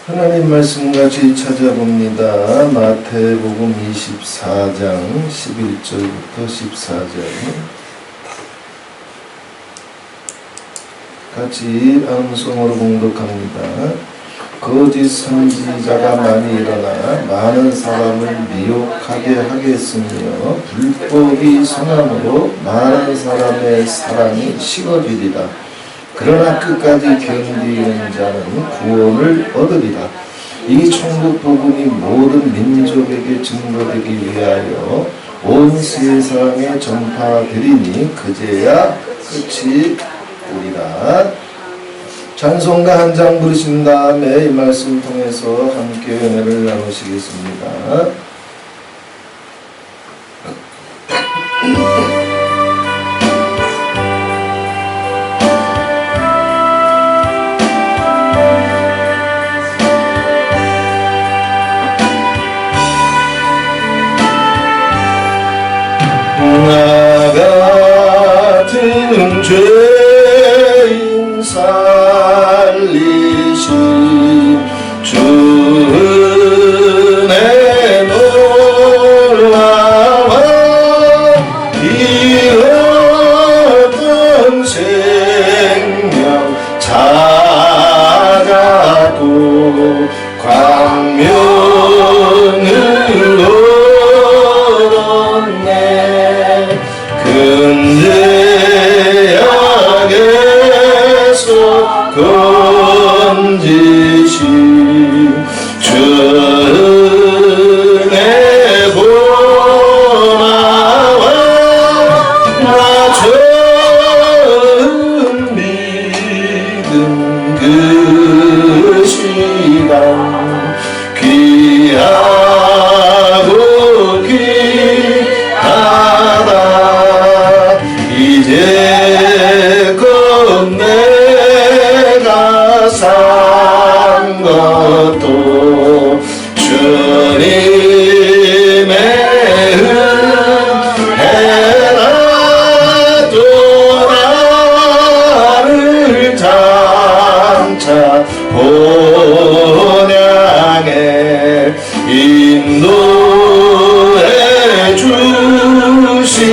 하나님 말씀 같이 찾아봅니다. 마태복음 24장 11절부터 14절 같이 암송으로 공독합니다. 거짓 선지자가 많이 일어나 많은 사람을 미혹하게 하겠으며 불법이 성함으로 많은 사람의 사랑이 식어지리라. 그러나 끝까지 견디는 자는 구원을 얻으리라. 이 천국 복음이 모든 민족에게 증거되기 위하여 온 세상에 전파되리니 그제야 끝이 되리라. 찬송가 한 장 부르신 다음에 이 말씀 통해서 함께 은혜를 나누시겠습니다. 나 같은 죄인 살리신 주 은혜 놀라워 이 어떤 생명 찾아도 광명을 얻었네. 근제약에서 건지신 주 은혜 고마워. 나 처음 믿은 그 시간 귀하고 귀하다. 이제껏 내가 산 것도 주님의 은혜라도 나를 장차 본향에 인도해 주시니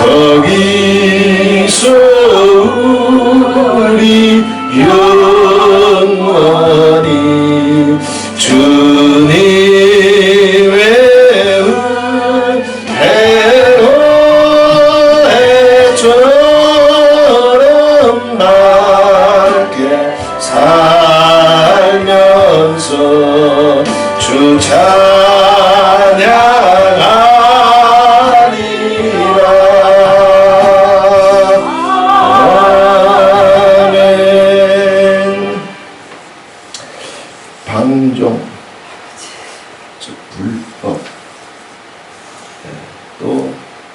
거기서 우리 영원히 주님의 은혜로 해처럼 밝게 살면서 주 찬양하리라. 아멘. 방종, 즉 불법, 또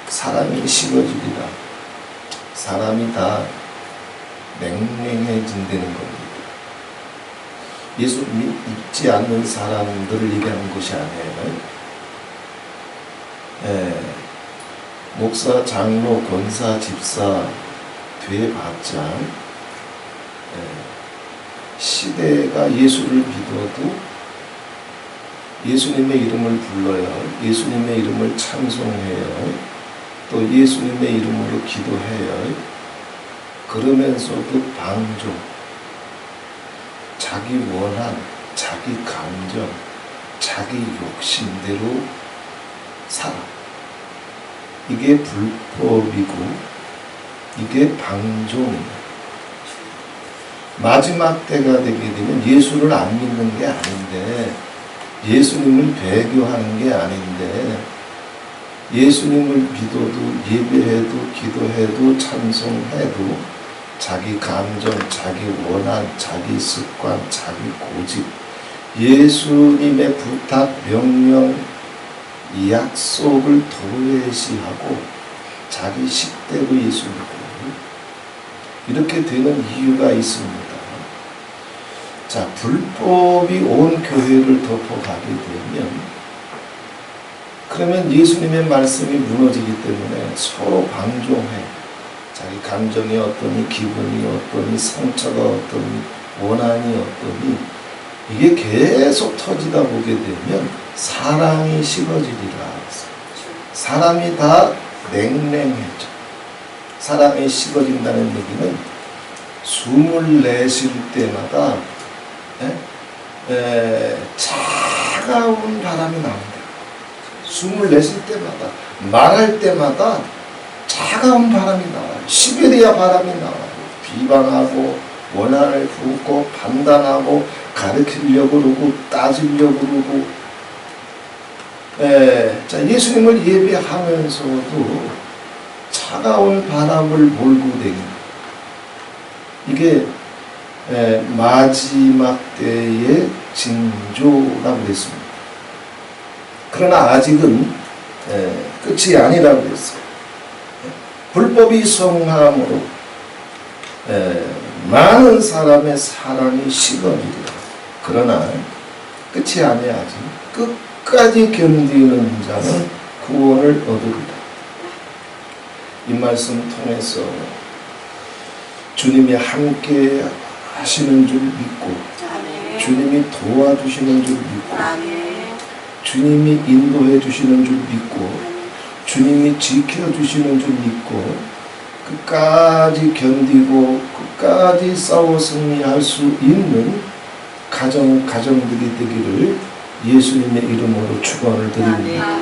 사람이 식어지리라. 사람이 다 맹맹해진다는 겁니다. 예수 믿지 않는 사람들을 얘기하는 것이 아니에요. 목사, 장로, 권사, 집사 돼봤자 시대가 예수를 믿어도 예수님의 이름을 불러요. 예수님의 이름을 찬송해요. 또 예수님의 이름으로 기도해요. 그러면서도 방종, 자기 원한, 자기 감정, 자기 욕심대로 살아. 이게 불법이고 이게 방종이에요. 마지막 때가 되게 되면 예수를 안 믿는 게 아닌데, 예수님을 배교하는 게 아닌데, 예수님을 믿어도 예배해도 기도해도 찬송해도 자기 감정, 자기 원한, 자기 습관, 자기 고집, 예수님의 부탁, 명령, 이 약속을 도외시하고 자기 식대로 예수 믿고 이렇게 되는 이유가 있습니다. 자, 불법이 온 교회를 덮어가게 되면 그러면 예수님의 말씀이 무너지기 때문에 서로 방종해. 자기 감정이 어떠니, 기분이 어떠니, 상처가 어떠니, 원한이 어떠니 이게 계속 터지다 보게 되면 사랑이 식어지리라. 사람이 다 냉랭해져. 사랑이 식어진다는 얘기는 숨을 내쉴 때마다 차가운 바람이 나온다. 숨을 내쉴 때마다, 말할 때마다 차가운 바람이 나와요. 시베리아 바람이 나와요. 비방하고 원한을 품고 판단하고 가르치려고 그러고 따지려고 그러고. 자, 예수님을 예배하면서도 차가운 바람을 몰고 다닙니다. 이게 마지막 때의 징조라고 그랬습니다. 그러나 아직은 끝이 아니라고 그랬어요. 불법이 성함으로 많은 사람의 사랑이 식어지리라. 그러나 끝이 아니야. 아직 끝까지 견디는 자는 구원을 얻으리라. 이 말씀 통해서 주님이 함께 하시는 줄 믿고, 주님이 도와주시는 줄 믿고, 주님이 인도해 주시는 줄 믿고, 주님이 지켜주시는 줄 믿고, 끝까지 견디고 끝까지 싸워 승리할 수 있는 가정들이 되기를 예수님의 이름으로 축원을 드립니다.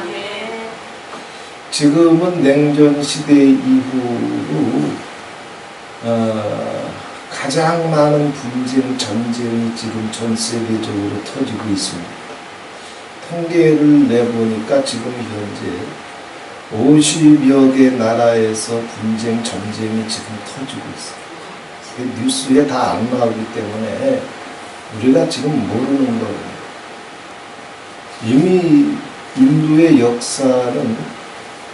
지금은 냉전 시대 이후로 가장 많은 분쟁, 전쟁이 지금 전 세계적으로 터지고 있습니다. 통계를 내보니까 지금 현재 50여 개 나라에서 분쟁, 전쟁이 지금 터지고 있어요. 뉴스에 다 안 나오기 때문에 우리가 지금 모르는 거예요. 이미 인류의 역사는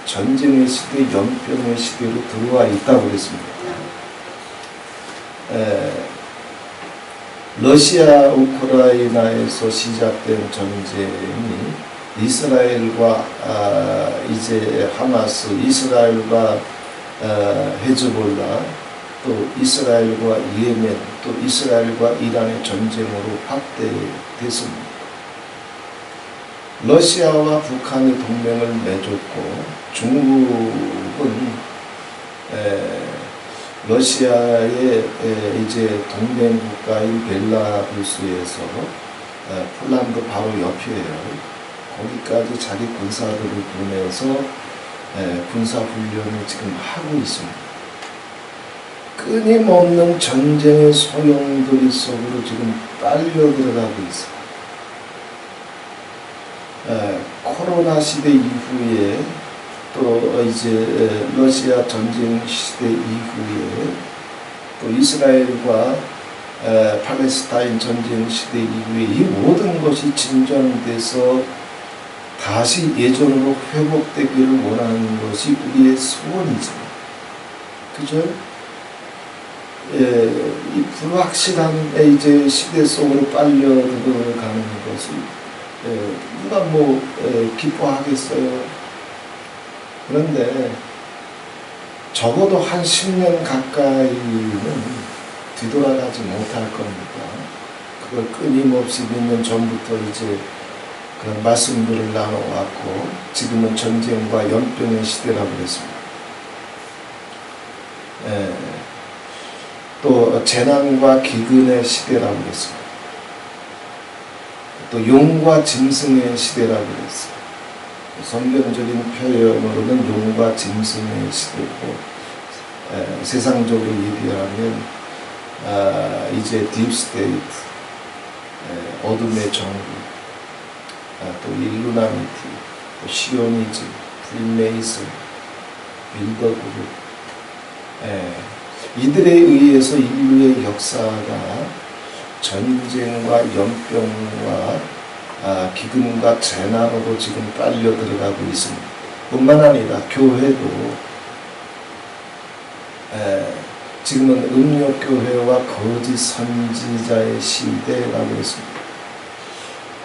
전쟁의 시대, 연병의 시대로 들어와 있다고 그랬습니다. 러시아 우크라이나에서 시작된 전쟁이 이스라엘과 이제 하마스, 이스라엘과 헤즈볼라, 또 이스라엘과 예멘, 또 이스라엘과 이란의 전쟁으로 확대됐습니다. 러시아와 북한이 동맹을 맺었고, 중국은 러시아의 이제 동맹 국가인 벨라루스에서 폴란드 바로 옆이에요. 거기까지 자기 군사들을 보내서 군사훈련을 지금 하고 있습니다. 끊임없는 전쟁의 소용돌이 속으로 지금 빨려 들어가고 있어요. 코로나 시대 이후에 또 이제 러시아 전쟁 시대 이후에 또 이스라엘과 팔레스타인 전쟁 시대 이후에 이 모든 것이 진전돼서 다시 예전으로 회복되기를 원하는 것이 우리의 소원이죠. 그죠? 이 불확실한 이제 시대 속으로 빨려 들어가는 것을 누가 기뻐하겠어요? 그런데 적어도 한 10년 가까이는 뒤돌아가지 못할 겁니다. 그걸 끊임없이 몇 년 전부터 이제 그런 말씀들을 나눠왔고, 지금은 전쟁과 연병의 시대라고 그랬습니다. 또 재난과 기근의 시대라고 그랬습니다. 또 용과 짐승의 시대라고 그랬어요. 성경적인 표현으로는 용과 짐승의 시대고, 세상적으로 얘기하면 이제 딥스테이트, 어둠의 정부, 또 일루나미티, 또 시오니즘, 프리메이슨, 빌더그룹, 이들에 의해서 인류의 역사가 전쟁과 연병과 기근과 재난으로 지금 빨려 들어가고 있습니다. 뿐만 아니라 교회도 지금은 음욕교회와 거짓 선지자의 시대라고 했습니다.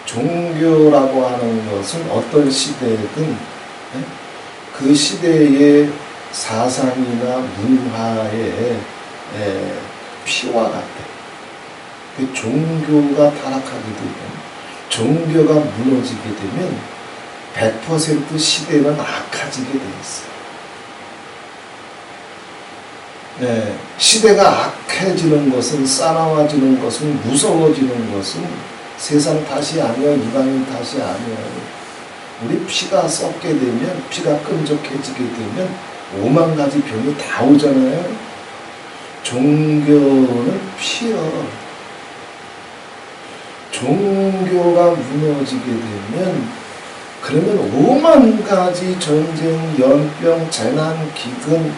종교라고 하는 것은 어떤 시대든 그 시대의 사상이나 문화의 피와 같아. 그 종교가 타락하게 되면, 종교가 무너지게 되면 100% 시대는 악해지게 돼 있어요. 네, 시대가 악해지는 것은, 싸나워지는 것은, 무서워지는 것은 세상 탓이 아니야, 이방인 탓이 아니야. 우리 피가 썩게 되면, 피가 끈적해지게 되면 5만 가지 병이 다 오잖아요. 종교는 피요. 종교가 무너지게 되면, 그러면 5만 가지 전쟁, 연병, 재난, 기근,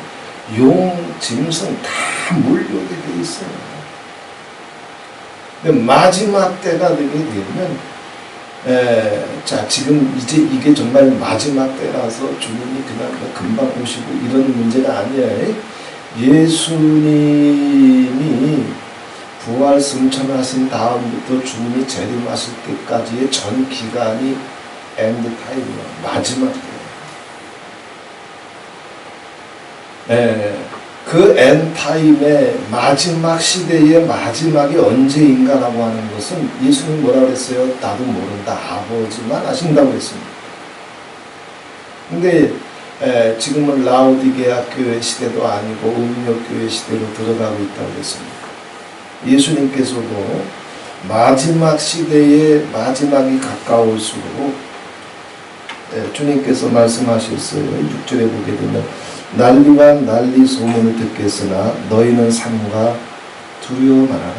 용, 짐승 다 몰려오게 돼 있어요. 근데 마지막 때가 되게 되면, 자, 지금 이제 이게 정말 마지막 때라서 주님이 그냥 금방 오시고 이런 문제가 아니에요. 예수님이 부활 승천하신 다음부터 주님이 재림하실 때까지의 전 기간이 엔드 타임이에요. 마지막 때. 그 엔타임의 마지막 시대의 마지막이 언제인가라고 하는 것은 예수님 뭐라 그랬어요? 나도 모른다. 아버지만 아신다고 했습니다. 근데 지금은 라오디게아 교회 시대도 아니고 음력교회 시대로 들어가고 있다고 했습니다. 예수님께서도 마지막 시대의 마지막이 가까울수록 주님께서 말씀하셨어요. 6절에 보게 되면 난리와 난리 소문을 듣겠으나 너희는 삼가 두려워 말아라.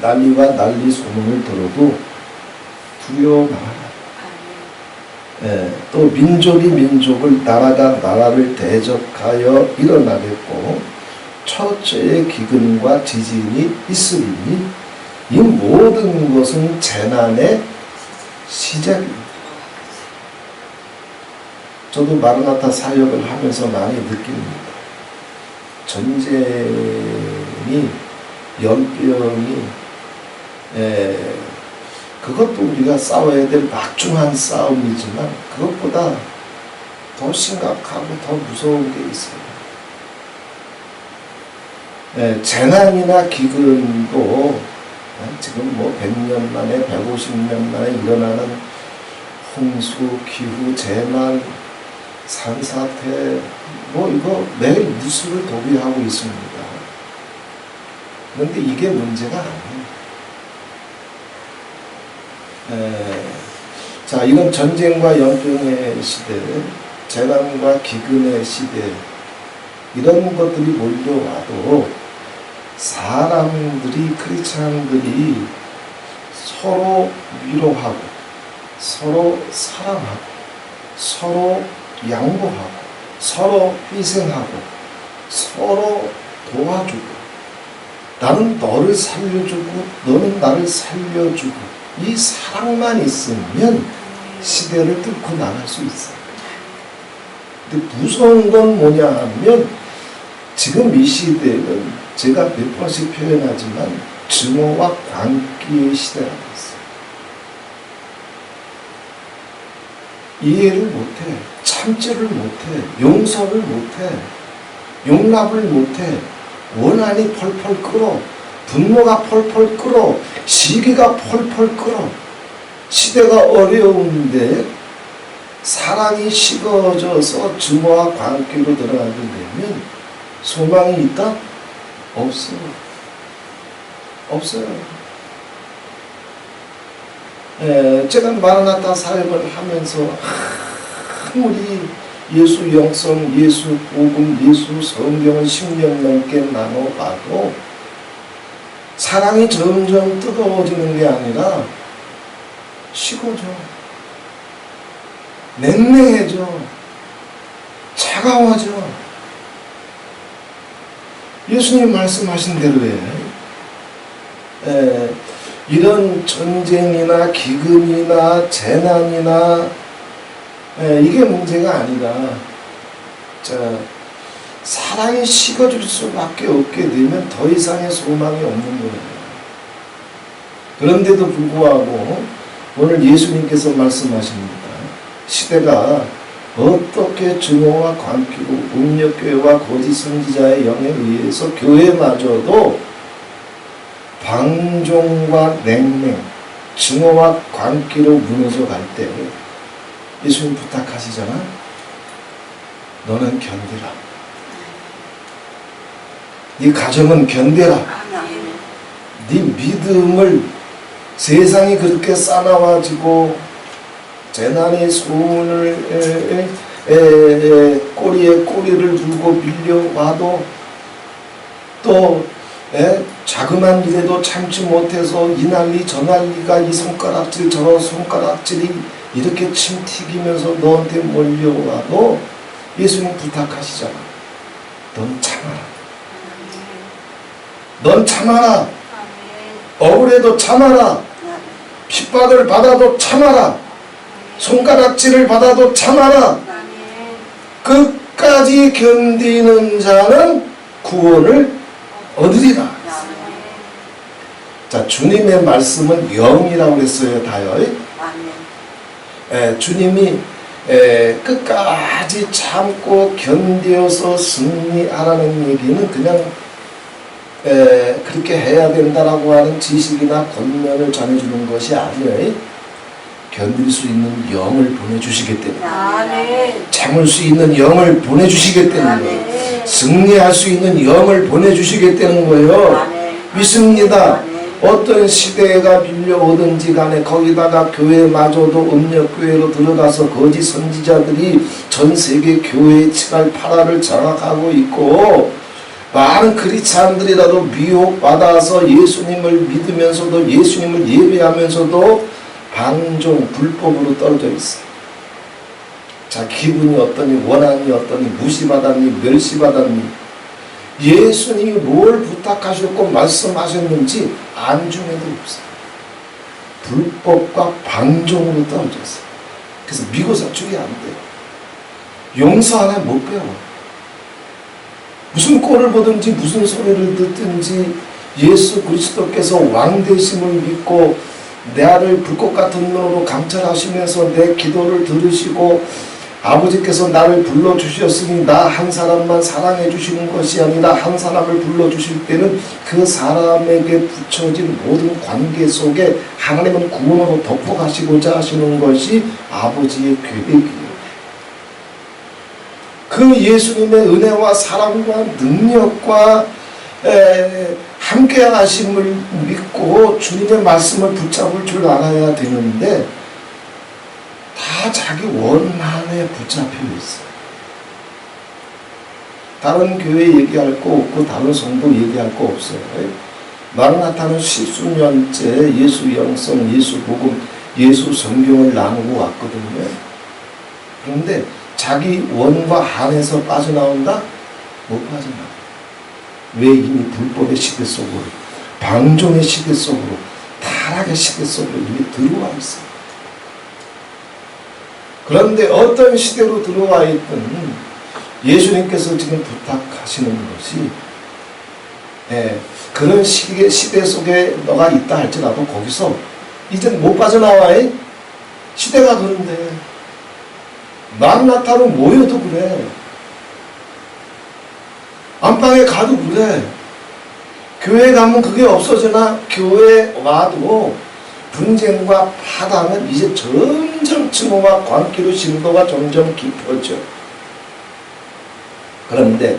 난리와 난리 소문을 들어도 두려워 말아라. 또 민족이 민족을, 나라가 나라를 대적하여 일어나겠고 처처의 기근과 지진이 있으리니 이 모든 것은 재난의 시작입니다. 저도 마르나타 사역을 하면서 많이 느낍니다. 전쟁이, 연병이, 그것도 우리가 싸워야 될 막중한 싸움이지만 그것보다 더 심각하고 더 무서운 게 있어요. 재난이나 기근도 지금 뭐 100년 만에, 150년 만에 일어나는 홍수, 기후, 재난, 산사태, 뭐 이거 매일 뉴스를 도배하고 있습니다. 그런데 이게 문제가 아니에요. 자, 이런 전쟁과 연병의 시대, 재난과 기근의 시대, 이런 것들이 몰려와도 사람들이, 크리스찬들이 서로 위로하고, 서로 사랑하고, 서로 양보하고, 서로 희생하고, 서로 도와주고, 나는 너를 살려주고 너는 나를 살려주고, 이 사랑만 있으면 시대를 뚫고 나갈 수 있어요. 근데 무서운 건 뭐냐 하면 지금 이 시대는 제가 몇 번씩 표현하지만 증오와 광기의 시대라고 했어요. 이해를 못해, 참지를 못해, 용서를 못해, 용납을 못해, 원한이 펄펄 끓어, 분노가 펄펄 끓어, 시기가 펄펄 끓어. 시대가 어려운데 사랑이 식어져서 증오와 광기로 들어가게 되면 소망이 있다? 없어요. 없어요. 제가 마라나타 사역을 하면서 아무리 예수 영성, 예수 복음, 예수 성경을 10년 넘게 나눠봐도 사랑이 점점 뜨거워지는 게 아니라 식어져, 냉랭해져, 차가워져. 예수님 말씀하신 대로예요. 이런 전쟁이나 기근이나 재난이나 이게 문제가 아니라, 자, 사랑이 식어질 수밖에 없게 되면 더 이상의 소망이 없는 거예요. 그런데도 불구하고 오늘 예수님께서 말씀하십니다. 시대가 어떻게 증오와 광기로 음력교회와 거짓 선지자의 영에 의해서 교회마저도 방종과 냉랭, 증오와 광기로 무너져 갈 때 예수님 부탁하시잖아. 너는 견디라. 네 가정은 견뎌라. 네 믿음을 세상이 그렇게 싸나워지고 재난의 소원을 꼬리에 꼬리를 물고 밀려와도 또 자그만 일에도 참지 못해서 이 난리 저 난리가 이 손가락질 저 손가락질이 이렇게 침 튀기면서 너한테 몰려와도 예수님 부탁하시잖아. 넌 참아라. 넌 참아라. 억울해도 참아라. 핍박을 받아도 참아라. 손가락질을 받아도 참아라. 끝까지 견디는 자는 구원을 얻으리라. 자, 주님의 말씀은 영이라고 했어요. 다요. 주님이 끝까지 참고 견뎌서 승리하라는 얘기는 그냥 그렇게 해야 된다라고 하는 지식이나 권면을 전해주는 것이 아니에요. 견딜 수 있는 영을 보내주시기 때문에, 참을 수 있는 영을 보내주시기 때문에, 승리할 수 있는 영을 보내주시기 때문인 거예요. 믿습니다. 어떤 시대가 밀려오든지 간에 거기다가 교회마저도 음력교회로 들어가서 거짓 선지자들이 전 세계 교회의 칠할 파라를 장악하고 있고, 많은 크리스찬들이라도 미혹받아서 예수님을 믿으면서도 예수님을 예배하면서도 방종, 불법으로 떨어져 있어요. 자, 기분이 어떠니, 원한이 어떠니, 무시받았니, 멸시받았니, 예수님이 뭘 부탁하셨고 말씀하셨는지 안중에도 없어요. 불법과 방종으로 떨어져 있어요. 그래서 미고사축이 안 돼요. 용서 하나 못 배워. 무슨 꼴을 보든지 무슨 소리를 듣든지 예수 그리스도께서 왕되심을 믿고 내 아를 불꽃 같은 눈으로 감찰하시면서 내 기도를 들으시고 아버지께서 나를 불러주셨으니 나 한 사람만 사랑해 주시는 것이 아니라 한 사람을 불러주실 때는 그 사람에게 붙여진 모든 관계 속에 하나님은 구원으로 덮어가시고자 하시는 것이 아버지의 계획이에요. 그 예수님의 은혜와 사랑과 능력과 함께 하심을 믿고 주님의 말씀을 붙잡을 줄 알아야 되는데 다 자기 원한에 붙잡혀 있어요. 다른 교회 얘기할 거 없고 다른 성도 얘기할 거 없어요. 마라나타는 십수년째 예수 영성, 예수 복음, 예수 성경을 나누고 왔거든요. 그런데 자기 원과 한에서 빠져나온다? 못 빠져나와. 왜? 이미 불법의 시대 속으로, 방종의 시대 속으로, 타락의 시대 속으로 이미 들어와 있어요. 그런데 어떤 시대로 들어와 있든 예수님께서 지금 부탁하시는 것이 그런 시대 속에 너가 있다 할지라도 거기서 이젠 못 빠져나와. 시대가 그런데 마라나타로 모여도 그래. 안방에 가도 그래. 교회 가면 그게 없어지나? 교회 와도 분쟁과 파당은 이제 점점 증오와 광기로 심도가 점점 깊어져. 그런데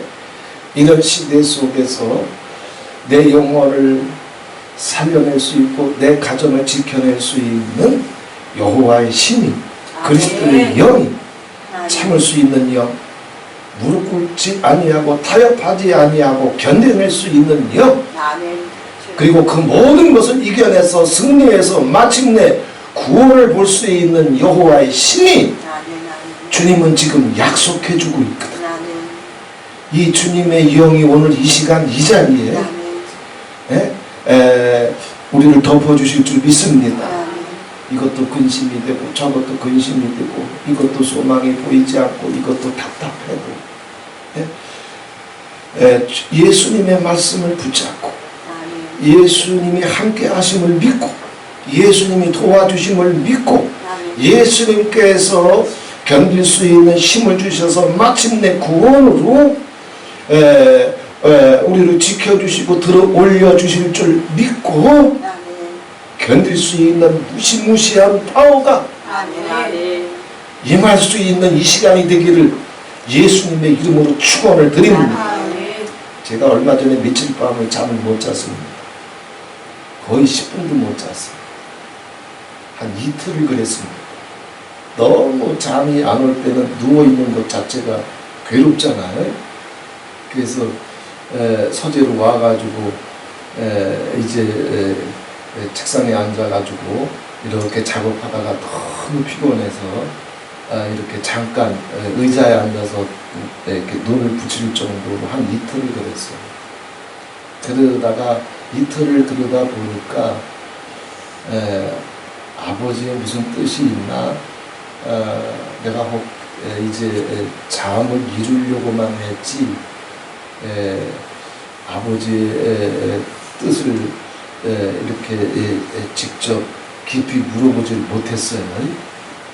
이런 시대 속에서 내 영혼을 살려낼 수 있고 내 가정을 지켜낼 수 있는 여호와의 신이, 그리스도의 영이, 참을 수 있는 영, 무릎 꿇지 아니하고 타협하지 아니하고 견뎌낼 수 있는 영, 그리고 그 모든 것을 이겨내서 승리해서 마침내 구원을 볼 수 있는 여호와의 신이 주님은 지금 약속해주고 있거든. 이 주님의 영이 오늘 이 시간 이 자리에 우리를 덮어주실 줄 믿습니다. 이것도 근심이 되고 저것도 근심이 되고 이것도 소망이 보이지 않고 이것도 답답하고 예수님의 말씀을 붙잡고 예수님이 함께 하심을 믿고 예수님이 도와주심을 믿고 예수님께서 견딜 수 있는 힘을 주셔서 마침내 구원으로 우리를 지켜주시고 들어 올려주실 줄 믿고 견딜 수 있는 무시무시한 파워가 임할 수 있는 이 시간이 되기를 예수님의 이름으로 축원을 드립니다. 제가 얼마 전에 며칠 밤을 잠을 못 잤습니다. 거의 10분도 못 잤어요. 한 이틀을 그랬습니다. 너무 잠이 안 올 때는 누워있는 것 자체가 괴롭잖아요. 그래서 서재로 와가지고 이제 책상에 앉아가지고 이렇게 작업하다가 너무 피곤해서 이렇게 잠깐 의자에 앉아서 이렇게 눈을 붙일 정도로 한 이틀을 그랬어요. 그러다가 이틀을 그러다 보니까 아버지의 무슨 뜻이 있나? 내가 혹 이제 잠을 이루려고만 했지 아버지의 뜻을 이렇게 직접 깊이 물어보질 못했어요.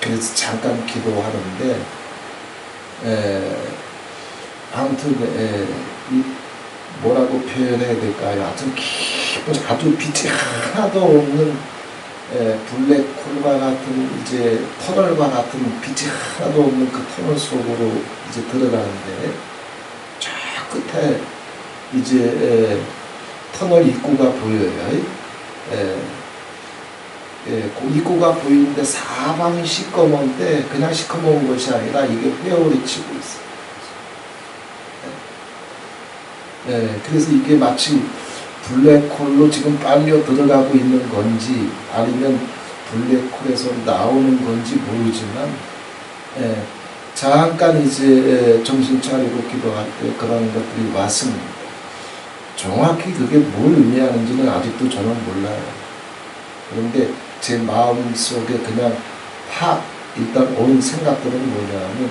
그래서 잠깐 기도하는데 아무튼 뭐라고 표현해야 될까요? 아주 깊은 아주 빛이 하나도 없는 블랙홀과 같은 이제 터널과 같은 빛이 하나도 없는 그 터널 속으로 이제 들어가는데 저 끝에 이제 터널 입구가 보여요. 그 입구가 보이는데 사방이 시꺼먼데 그냥 시커먼 것이 아니라 이게 회오리 치고 있어요. 그래서 이게 마치 블랙홀로 지금 빨려 들어가고 있는 건지 아니면 블랙홀에서 나오는 건지 모르지만 잠깐 이제 정신 차리고 기도할 때 그런 것들이 왔습니다. 정확히 그게 뭘 의미하는지는 아직도 저는 몰라요. 그런데 제 마음속에 그냥 일단 온 생각들은 뭐냐면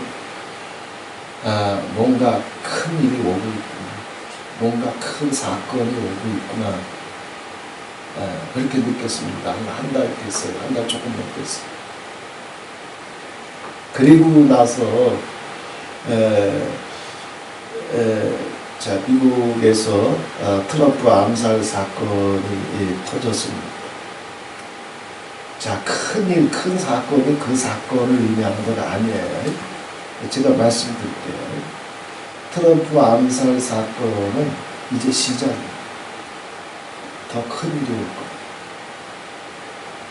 뭔가 큰 일이 오고 있구나. 뭔가 큰 사건이 오고 있구나. 그렇게 느꼈습니다. 한 달 됐어요. 한 달 조금 넘겠어요. 그리고 나서 자, 미국에서 트럼프 암살 사건이 터졌습니다. 자, 큰일, 큰 사건이 그 사건을 의미하는 건 아니에요. 제가 말씀드릴게요. 트럼프 암살 사건은 이제 시작입니다. 더 큰 일이 올 겁니다.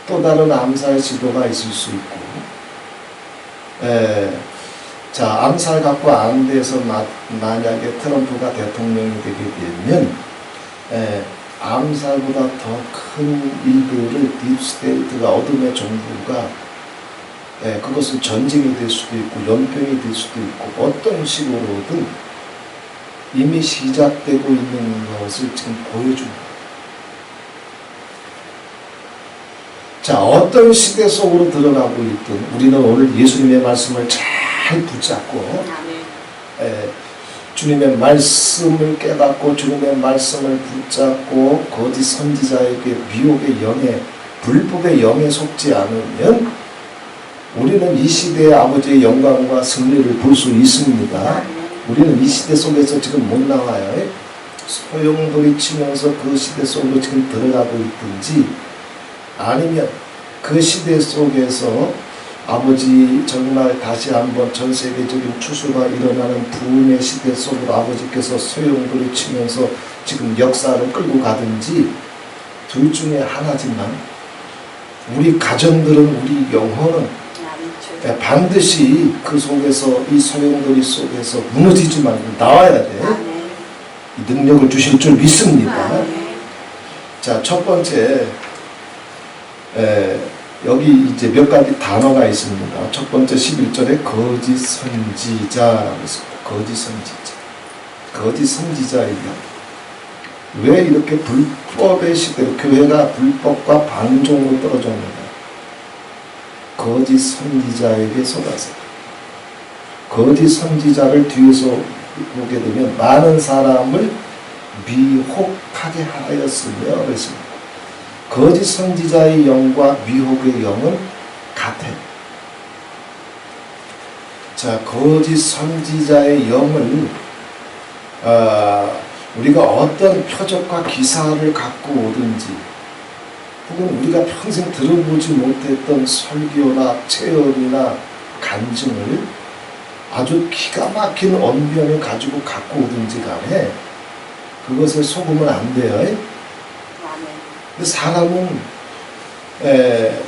또 다른 암살 시도가 있을 수 있고, 자, 암살 갖고 안 돼서 만약에 트럼프가 대통령이 되게 되면, 암살보다 더 큰 일들을 딥스테이트가 어둠의 정부가 그것은 전쟁이 될 수도 있고 연병이 될 수도 있고 어떤 식으로든 이미 시작되고 있는 것을 지금 보여줍니다. 자, 어떤 시대 속으로 들어가고 있든 우리는 오늘 예수님의 말씀을 잘 붙잡고 주님의 말씀을 깨닫고 주님의 말씀을 붙잡고 거짓 선지자에게 미혹의 영에 불법의 영에 속지 않으면 우리는 이 시대의 아버지의 영광과 승리를 볼 수 있습니다. 우리는 이 시대 속에서 지금 못 나와요. 소용돌이 치면서 그 시대 속으로 지금 들어가고 있든지 아니면 그 시대 속에서 아버지 정말 다시 한번 전 세계적인 추수가 일어나는 부흥의 시대 속으로 아버지께서 소용돌이 치면서 지금 역사를 끌고 가든지 둘 중에 하나지만 우리 가정들은 우리 영혼은 반드시 그 속에서 이 소용돌이 속에서 무너지지 말고 나와야 돼. 이 능력을 주실 줄 믿습니다. 자, 첫 번째 여기 이제 몇 가지 단어가 있습니다. 첫 번째 11절에 거짓 선지자라고 있습니다. 거짓 선지자. 거짓 선지자이다. 왜 이렇게 불법의 시대로 교회가 불법과 방종으로 떨어졌는가? 거짓 선지자에게 쏟아서. 거짓 선지자를 뒤에서 보게 되면 많은 사람을 미혹하게 하였으며 그랬습니다. 거짓 선지자의 영과 미혹의 영은 같아요. 자, 거짓 선지자의 영을 우리가 어떤 표적과 기사를 갖고 오든지 혹은 우리가 평생 들어보지 못했던 설교나 체험이나 간증을 아주 기가 막힌 언변을 가지고 갖고 오든지 간에 그것에 속으면 안 돼요. 근데 사람은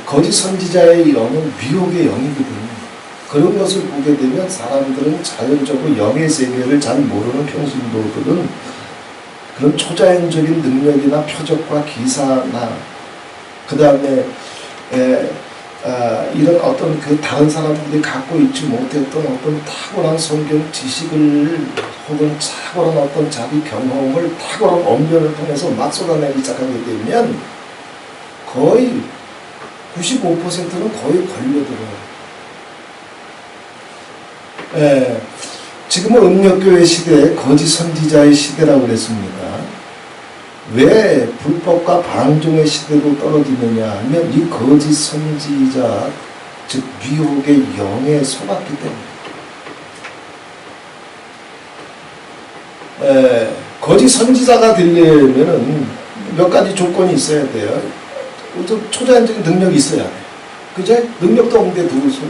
거짓 선지자의 영은 미혹의 영이거든. 그런 것을 보게 되면 사람들은 자연적으로 영의 세계를 잘 모르는 평신도들은 그런 초자연적인 능력이나 표적과 기사나 그 다음에 이런 어떤 그 다른 사람들이 갖고 있지 못했던 어떤 탁월한 성경 지식을 혹은 탁월한 어떤 자기 경험을 탁월한 언변을 통해서 막 쏟아내기 시작하게 되면 거의 95%는 거의 걸려들어요. 지금은 음력교회 시대, 거짓 선지자의 시대라고 그랬습니다. 왜 불법과 방종의 시대로 떨어지느냐 하면 이 거짓 선지자, 즉 미혹의 영에 속았기 때문에 거짓 선지자가 되려면 몇 가지 조건이 있어야 돼요. 초자연적인 능력이 있어야 돼. 그제? 능력도 없는데 누구 속에.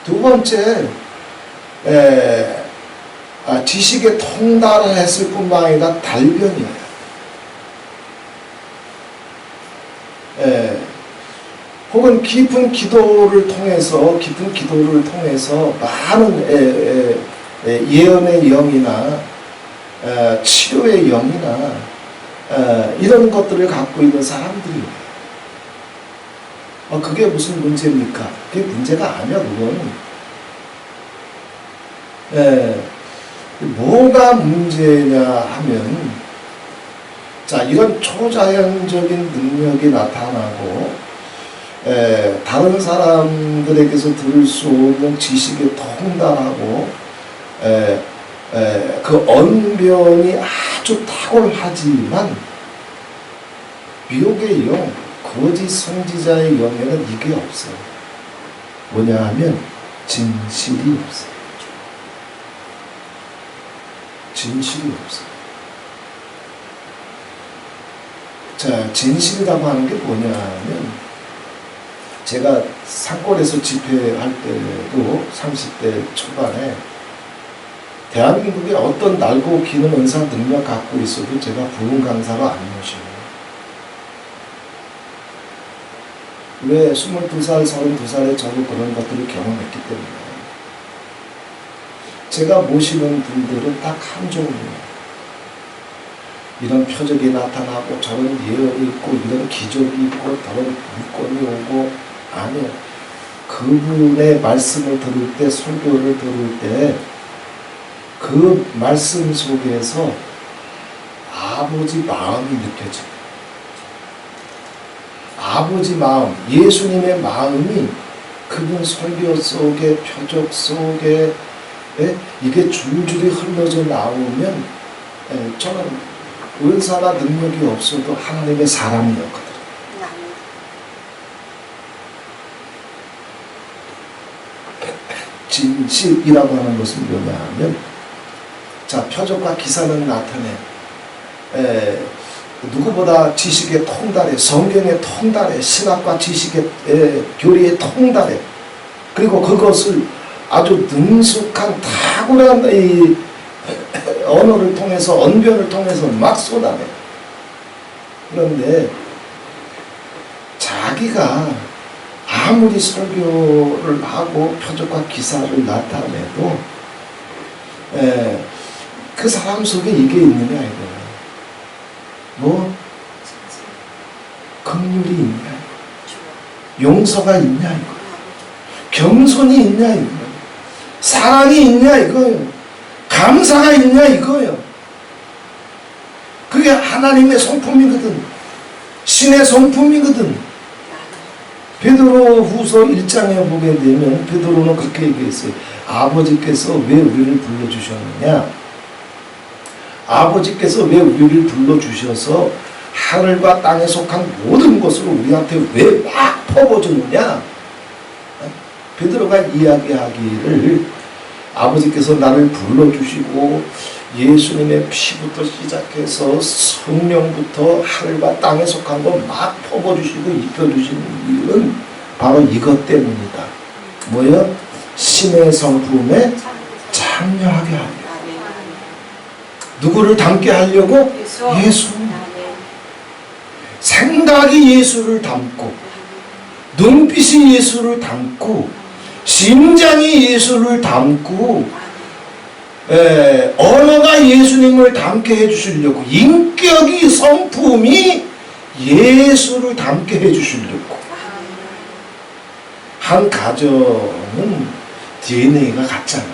두 번째, 지식에 통달을 했을 뿐만 아니라 달변이에요. 혹은 깊은 기도를 통해서 많은 예언의 영이나 치료의 영이나 이런 것들을 갖고 있는 사람들이에요. 그게 무슨 문제입니까? 그게 문제가 아니야, 그건. 뭐가 문제냐 하면, 자, 이런 초자연적인 능력이 나타나고, 다른 사람들에게서 들을 수 없는 지식에 통달하고, 그 언변이 아주 탁월하지만, 미혹의 영, 거짓 선지자의 영에는 이게 없어요. 뭐냐 하면 진실이 없어요. 진실이 없어요. 자, 진실이라고 하는 게 뭐냐 하면 제가 산골에서 집회할 때도 30대 초반에 대한민국에 어떤 날고 기는 은사 능력 갖고 있어도 제가 부흥 강사로 안 모셔요. 왜 22살, 32살에 저도 그런 것들을 경험했기 때문에 제가 모시는 분들은 딱 한 종류예요. 이런 표적이 나타나고 저런 예언이 있고 이런 기적이 있고 저런 물건이 오고 아니요. 그분의 말씀을 들을 때 설교를 들을 때 그 말씀 속에서 아버지 마음이 느껴져요. 아버지 마음, 예수님의 마음이 그분 설교 속에 표적 속에 이게 줄줄이 흘러져 나오면 저는 은사나 능력이 없어도 하나님의 사람이었거든요. 진실이라고 하는 것은 뭐냐 하면 자, 표적과 기사는 나타내 누구보다 지식에 통달해, 성경에 통달해, 신학과 지식의 교리에 통달해. 그리고 그것을 아주 능숙한 탁월한 이 언어를 통해서 언변을 통해서 막 쏟아내. 그런데 자기가 아무리 설교를 하고 표적과 기사를 나타내도 그 사람 속에 이게 있느냐 이거야. 뭐 긍휼이 있냐, 용서가 있냐 이거, 겸손이 있냐 이거, 사랑이 있냐 이거요, 감사가 있냐 이거요. 그게 하나님의 성품이거든, 신의 성품이거든. 베드로 후서 1장에 보게 되면 베드로는 그렇게 얘기했어요. 아버지께서 왜 우리를 불러주셨느냐, 아버지께서 왜 우리를 불러주셔서 하늘과 땅에 속한 모든 것을 우리한테 왜 막 퍼부어주느냐. 베드로가 이야기하기를 아버지께서 나를 불러주시고 예수님의 피부터 시작해서 성령부터 하늘과 땅에 속한 거 막 퍼부어주시고 입혀주시는 이유는 바로 이것 때문이다. 뭐요? 신의 성품에 참여하게 하려. 누구를 닮게 하려고? 예수. 생각이 예수를 닮고, 눈빛이 예수를 닮고, 심장이 예수를 닮고, 언어가 예수님을 닮게 해주시려고, 인격이 성품이 예수를 닮게 해주시려고. 한 가정은 DNA가 같잖아.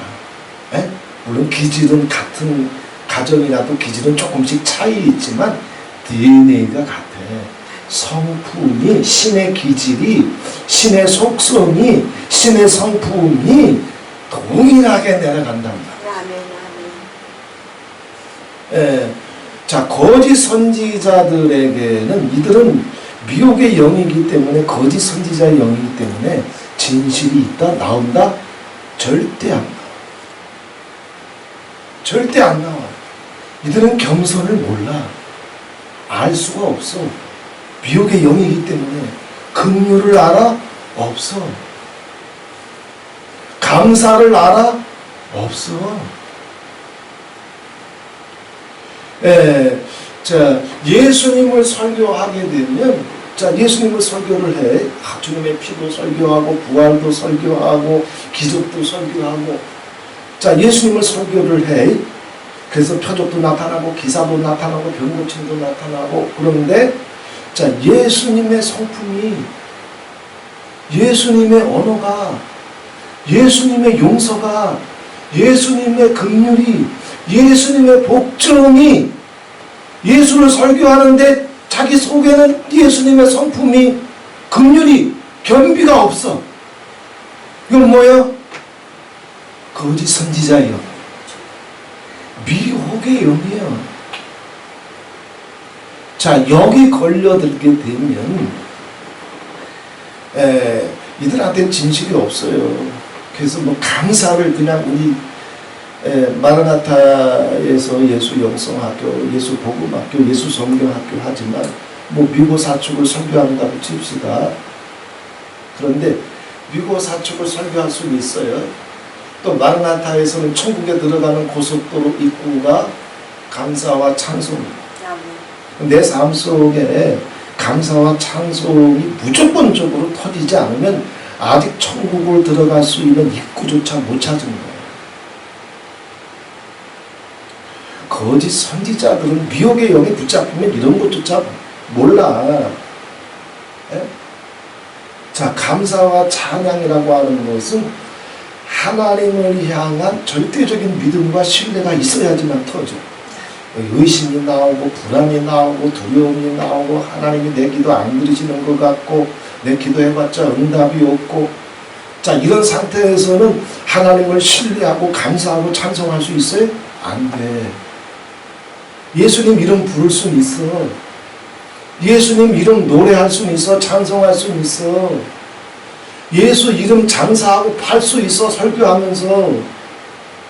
물론 기질은 같은 가정이라도 기질은 조금씩 차이 있지만 DNA가 같아. 성품이, 신의 기질이, 신의 속성이, 신의 성품이 동일하게 내려간단 말이야. 자, 거짓 선지자들에게는 이들은 미혹의 영이기 때문에, 거짓 선지자의 영이기 때문에 진실이 있다, 나온다? 절대 안 나와. 절대 안 나와. 이들은 겸손을 몰라. 알 수가 없어. 미혹의 영이기 때문에. 긍휼을 알아? 없어. 감사를 알아? 없어. 자, 예수님을 설교하게 되면, 자, 예수님을 설교를 해. 주님의 피도 설교하고, 부활도 설교하고, 기적도 설교하고. 자, 예수님을 설교를 해. 그래서 표적도 나타나고, 기사도 나타나고, 병 고침도 나타나고. 그런데, 자, 예수님의 성품이, 예수님의 언어가, 예수님의 용서가, 예수님의 긍휼이, 예수님의 복종이, 예수를 설교하는데 자기 속에는 예수님의 성품이, 긍휼이, 겸비가 없어. 이건 뭐예요? 거짓 선지자의 영, 미혹의 영이에요. 자, 여기 걸려들게 되면 이들한테는 진실이 없어요. 그래서 뭐 강사를 그냥 우리 마라나타에서 예수 영성학교, 예수 복음학교, 예수 성경학교 하지만 뭐 미고 사축을 설교한다고 칩시다. 그런데 미고 사축을 설교할 수는 있어요. 또 마라나타에서는 천국에 들어가는 고속도로 입구가 감사와 찬송입니다. 내 삶 속에 감사와 찬송이 무조건적으로 터지지 않으면 아직 천국을 들어갈 수 있는 입구조차 못 찾은 거예요. 거짓 선지자들은 미혹의 영에 붙잡히면 이런 것조차 몰라. 자, 감사와 찬양이라고 하는 것은 하나님을 향한 절대적인 믿음과 신뢰가 있어야지만 터져. 의심이 나오고 불안이 나오고 두려움이 나오고 하나님이 내 기도 안 들으시는 것 같고 내 기도해봤자 응답이 없고, 자, 이런 상태에서는 하나님을 신뢰하고 감사하고 찬송할 수 있어요? 안 돼. 예수님 이름 부를 수는 있어. 예수님 이름 노래할 수는 있어. 찬송할 수는 있어. 예수 이름 장사하고 팔 수 있어. 설교하면서.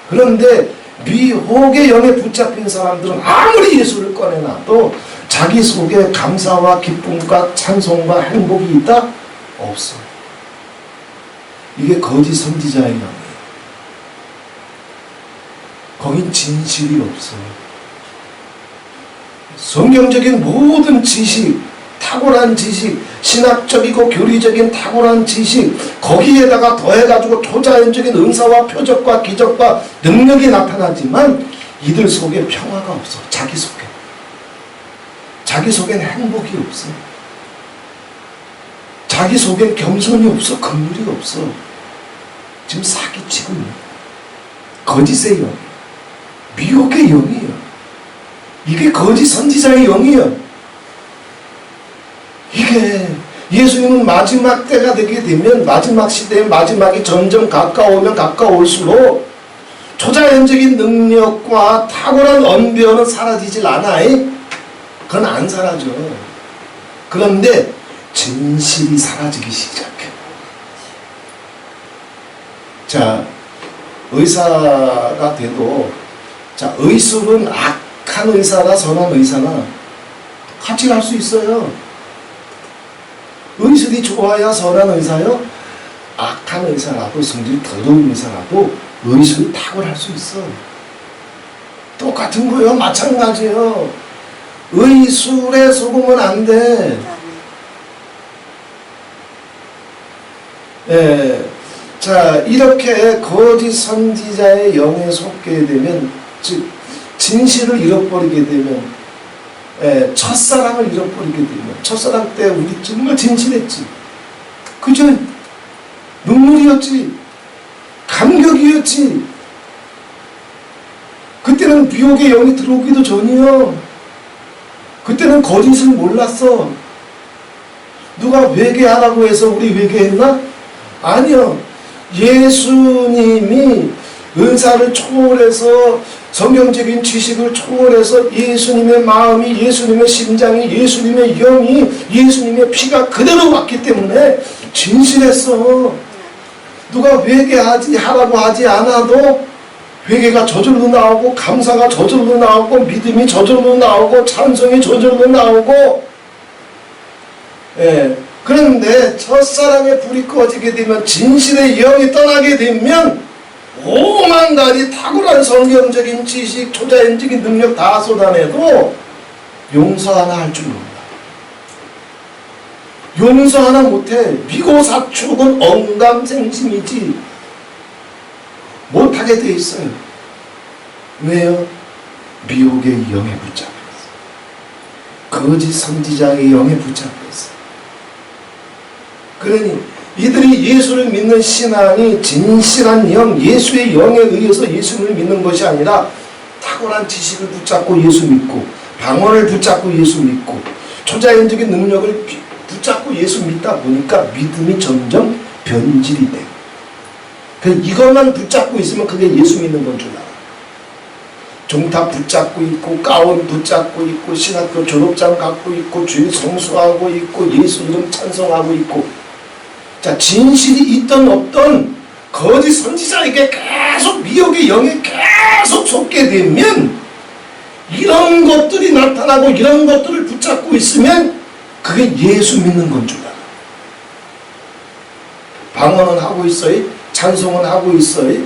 그런데 미혹의 영에 붙잡힌 사람들은 아무리 예수를 꺼내놔도 자기 속에 감사와 기쁨과 찬송과 행복이 있다? 없어. 이게 거짓 선지자의 영이에요. 거긴 진실이 없어. 성경적인 모든 지식, 탁월한 지식, 신학적이고 교리적인 탁월한 지식, 거기에다가 더해가지고 초자연적인 은사와 표적과 기적과 능력이 나타나지만 이들 속에 평화가 없어. 자기 속에. 자기 속엔 행복이 없어. 자기 속엔 겸손이 없어. 긍휼이 없어. 지금 사기치고 있는 거짓의 영, 미혹의 영이에요. 이게 거짓 선지자의 영이에요. 이게 예수님은 마지막 때가 되게 되면, 마지막 시대의 마지막이 점점 가까우면 가까울수록 초자연적인 능력과 탁월한 언변은 사라지질 않아. 그건 안 사라져. 그런데 진실이 사라지기 시작해. 자, 의사가 돼도 자, 의술은 악한 의사나 선한 의사나 같이 갈 수 있어요. 의술이 좋아야 선한 의사요. 악한 의사라도 성질이 더러운 의사라도 의술이 탁월할 수 있어. 똑같은 거예요. 마찬가지예요. 의술에 속으면 안 돼. 예. 자, 이렇게 거짓 선지자의 영에 속게 되면, 즉 진실을 잃어버리게 되면, 예, 첫사랑을 잃어버리게 되면, 첫사랑 때 우리 정말 진실했지. 그저 눈물이었지. 감격이었지. 그때는 미혹의 영이 들어오기도 전이요. 그때는 거짓을 몰랐어. 누가 회개하라고 해서 우리 회개했나? 아니요. 예수님이 은사를 초월해서 성경적인 지식을 초월해서 예수님의 마음이, 예수님의 심장이, 예수님의 영이, 예수님의 피가 그대로 왔기 때문에 진실했어. 누가 회개하라고 하지 않아도 회개가 저절로 나오고, 감사가 저절로 나오고, 믿음이 저절로 나오고, 찬송이 저절로 나오고. 예. 그런데 첫사랑의 불이 꺼지게 되면, 진실의 영이 떠나게 되면 오만가지 탁월한 성경적인 지식, 초자연적인 능력 다 쏟아내도 용서 하나 할 줄 몰라. 용서 하나 못해. 미고사축은 언감생심이지 못하게 돼 있어요. 왜요? 미혹의 영에 붙잡혀 있어. 거짓 선지자의 영에 붙잡혀 있어. 그러니 이들이 예수를 믿는 신앙이 진실한 영, 예수의 영에 의해서 예수를 믿는 것이 아니라 탁월한 지식을 붙잡고 예수 믿고, 방언을 붙잡고 예수 믿고, 초자연적인 능력을 붙잡고 예수 믿다 보니까 믿음이 점점 변질이 돼. 이것만 붙잡고 있으면 그게 예수 믿는 건 줄 알아. 종탑 붙잡고 있고, 가운 붙잡고 있고, 신학교 졸업장 갖고 있고, 주일 성수하고 있고, 예수 이름 찬송하고 있고. 자, 진실이 있던 없던 거짓 선지자에게 계속 미혹의 영에 계속 속게 되면 이런 것들이 나타나고, 이런 것들을 붙잡고 있으면 그게 예수 믿는 건 줄 알아. 방언은 하고 있어요. 찬송은 하고 있어요.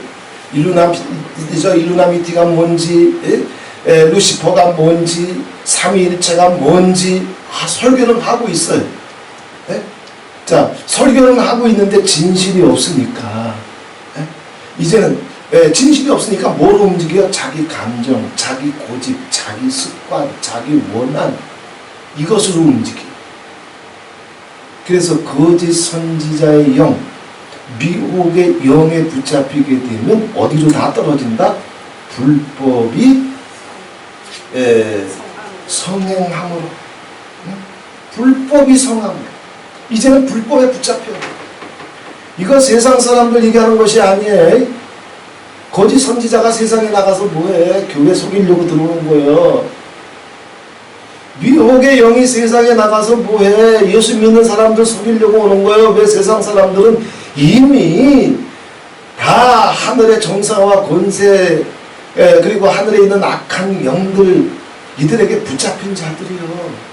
일루나미티가 뭔지, 루시퍼가 뭔지, 삼위일체가 뭔지, 설교는 하고 있어요. 예? 자, 설교는 하고 있는데 진실이 없으니까, 예? 이제는 진실이 없으니까 뭘 움직여? 자기 감정, 자기 고집, 자기 습관, 자기 원한, 이것으로 움직여. 그래서 거짓 선지자의 영, 미혹의 영에 붙잡히게 되면 어디로 다 떨어진다? 불법이 성행함으로. 불법이 성함으로. 이제는 불법에 붙잡혀. 이거 세상 사람들 얘기하는 것이 아니에요. 거짓 선지자가 세상에 나가서 뭐해? 교회 속이려고 들어오는 거예요. 미혹의 영이 세상에 나가서 뭐해? 예수 믿는 사람들 속이려고 오는 거예요. 왜? 세상 사람들은 이미 다 하늘의 정사와 권세, 그리고 하늘에 있는 악한 영들, 이들에게 붙잡힌 자들이요.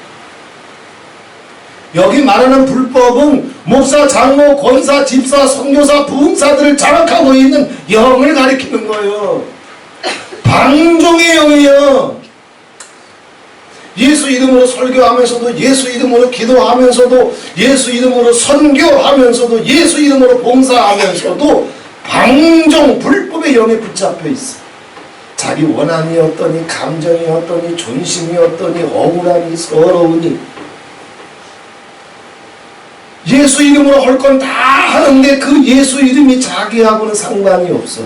여기 말하는 불법은 목사, 장로, 권사, 집사, 선교사, 부흥사들을 장악하고 있는 영을 가리키는 거예요. 방종의 영이에요. 예수 이름으로 설교하면서도, 예수 이름으로 기도하면서도, 예수 이름으로 선교하면서도, 예수 이름으로 봉사하면서도 방종, 불법의 영에 붙잡혀 있어. 자기 원한이 어떠니, 감정이 어떠니, 존심이 어떠니, 억울하니, 서러우니, 예수 이름으로 할 건 다 하는데 그 예수 이름이 자기하고는 상관이 없어.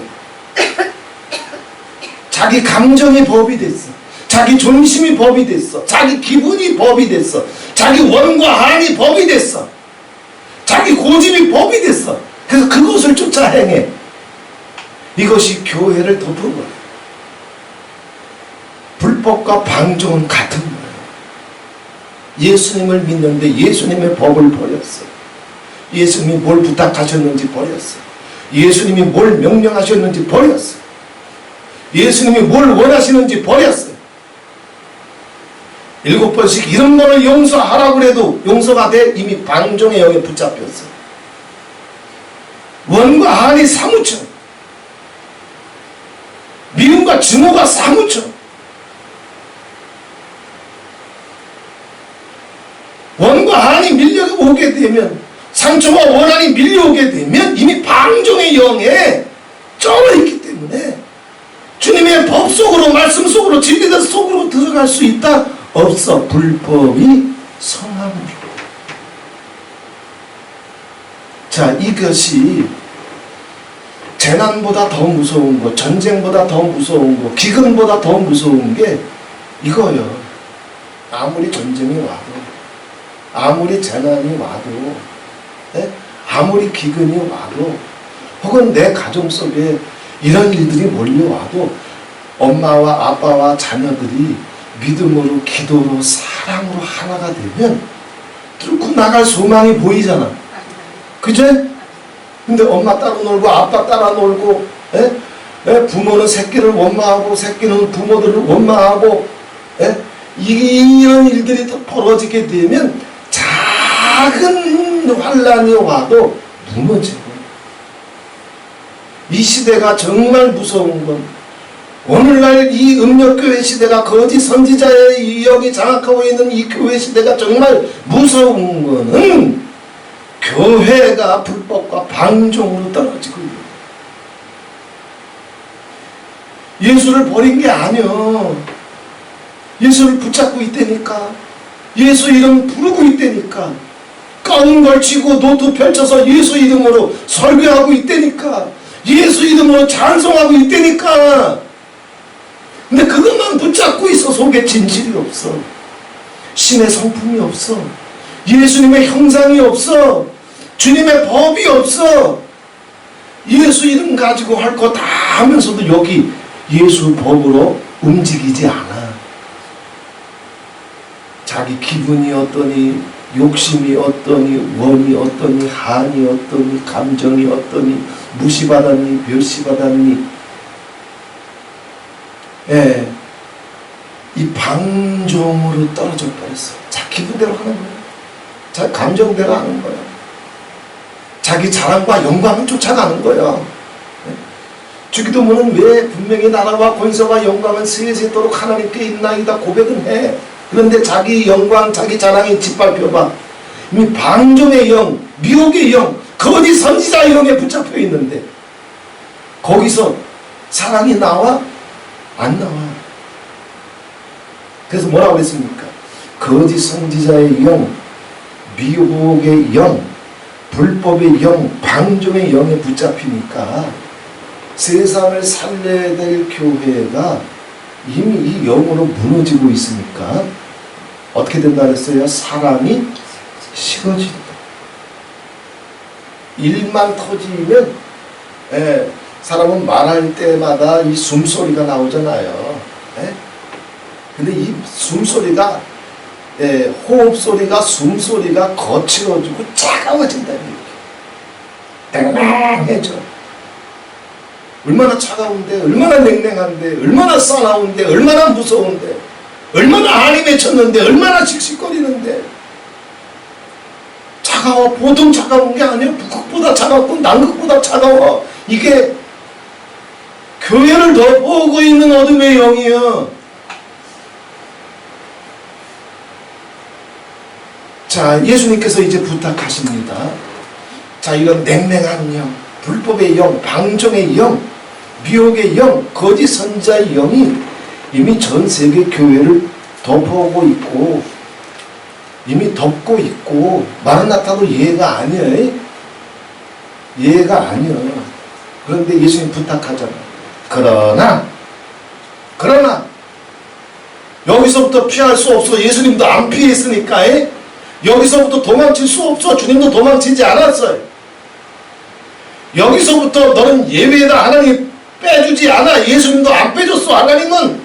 자기 감정이 법이 됐어. 자기 존심이 법이 됐어. 자기 기분이 법이 됐어. 자기 원과 한이 법이 됐어. 자기 고집이 법이 됐어. 그래서 그것을 쫓아 행해. 이것이 교회를 덮은 거야. 불법과 방종은 같은 거예요. 예수님을 믿는데 예수님의 법을 버렸어. 예수님이 뭘 부탁하셨는지 버렸어. 예수님이 뭘 명령하셨는지 버렸어. 예수님이 뭘 원하시는지 버렸어요. 7번씩 이런 거를 용서하라고 해도 용서가 돼 이미 방종의 영에 붙잡혔어요. 원과 한이 사무쳐, 미움과 증오가 사무쳐, 원과 한이 밀려오게 되면, 상처와 원한이 밀려오게 되면 이미 방종의 영에 쩔어있기 때문에 주님의 법 속으로, 말씀 속으로, 진리의 속으로 들어갈 수 있다? 없어. 불법이 성함으로. 자, 이것이 재난보다 더 무서운 거, 전쟁보다 더 무서운 거, 기근보다 더 무서운 게 이거예요. 아무리 전쟁이 와도, 아무리 재난이 와도, 아무리 기근이 와도, 혹은 내 가정 속에 이런 일들이 몰려와도 엄마와 아빠와 자녀들이 믿음으로, 기도로, 사랑으로 하나가 되면 뚫고 나갈 소망이 보이잖아. 그죠? 근데 엄마 따라 놀고 아빠 따라 놀고, 부모는 새끼를 원망하고 새끼는 부모들을 원망하고, 이런 일들이 더 벌어지게 되면 작은 환란이 와도 무너지고, 이 시대가 정말 무서운 건, 오늘날 이 음력교회 시대가, 거짓 선지자의 영이 장악하고 있는 이 교회 시대가 정말 무서운 거는 교회가 불법과 방종으로 떨어지고 있는, 예수를 버린 게 아니여. 예수를 붙잡고 있다니까. 예수 이름 부르고 있다니까. 가운 걸치고 노트 펼쳐서 예수 이름으로 설교하고 있다니까. 예수 이름으로 찬송하고 있다니까. 근데 그것만 붙잡고 있어. 속에 진실이 없어. 신의 성품이 없어. 예수님의 형상이 없어. 주님의 법이 없어. 예수 이름 가지고 할 거 다 하면서도 여기 예수 법으로 움직이지 않아. 자기 기분이 어떠니, 욕심이 어떠니, 원이 어떠니, 한이 어떠니, 감정이 어떠니, 무시받았니, 멸시받았니, 이 방종으로 떨어져 버렸어. 자기 기분대로 하는 거야. 자기 감정대로 하는 거야. 자기 자랑과 영광을 쫓아가는 거야. 주기도문은 왜 분명히 나라와 권세와 영광은 세세토록 하나님께 있나이다 고백은 해. 그런데 자기 영광, 자기 자랑이 짓밟혀봐. 이미 방종의 영, 미혹의 영, 거짓 선지자의 영에 붙잡혀 있는데 거기서 사랑이 나와? 안 나와. 그래서 뭐라고 했습니까? 거짓 선지자의 영, 미혹의 영, 불법의 영, 방종의 영에 붙잡히니까 세상을 살려야 될 교회가 이미 이 영으로 무너지고 있으니까 어떻게 된다 그랬어요? 사람이 식어진다. 일만 터지면 사람은 말할 때마다 이 숨소리가 나오잖아요. 근데 이 숨소리가, 호흡소리가, 숨소리가 거칠어지고 차가워진다는 얘기예요. 냉랭해져. 얼마나 차가운데, 얼마나 냉랭한데, 얼마나 싸나운데, 얼마나 무서운데, 얼마나 한이 맺혔는데, 얼마나 씩씩거리는데. 차가워. 보통 차가운 게 아니에요. 북극보다 차갑고 남극보다 차가워. 이게 교회를 덮어오고 있는 어둠의 영이요. 자, 예수님께서 이제 부탁하십니다. 자, 이런 냉랭한 영, 불법의 영, 방종의 영, 미혹의 영, 거짓 선지자의 영이 이미 전 세계 교회를 덮어오고 있고, 이미 덮고 있고, 마라나타도 예가 아니에요. 예가 아니에요. 그런데 예수님 부탁하잖아. 그러나 여기서부터 피할 수 없어. 예수님도 안 피했으니까. 여기서부터 도망칠 수 없어. 주님도 도망치지 않았어요. 여기서부터 너는 예외다. 하나님 빼주지 않아. 예수님도 안 빼줬어. 하나님은